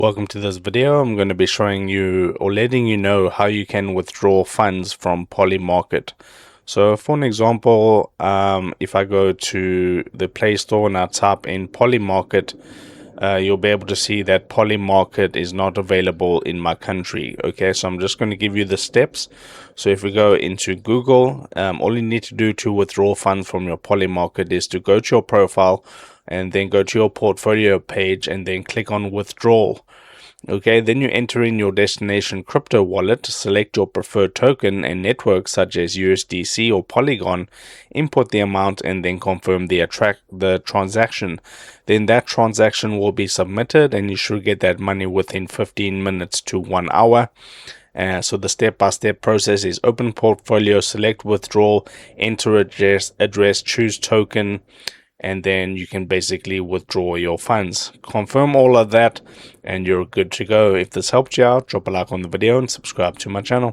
Welcome to this video. I'm going to be showing you or letting you know how you can withdraw funds from Polymarket. So for an example, if I go to the Play Store and I type in Polymarket, you'll be able to see that Polymarket is not available in my country. Okay, so I'm just going to give you the steps. So if we go into Google, all you need to do to withdraw funds from your Polymarket is to go to your profile and then go to your portfolio page and then click on withdrawal. Okay, then you enter in your destination crypto wallet, select your preferred token and network such as USDC or Polygon, input the amount and then confirm the transaction. Then that transaction will be submitted and you should get that money within 15 minutes to 1 hour. So the step-by-step process is open portfolio, select withdrawal, enter address, choose token, and then you can basically withdraw your funds. Confirm all of that and you're good to go. If this helped you out, drop a like on the video and subscribe to my channel.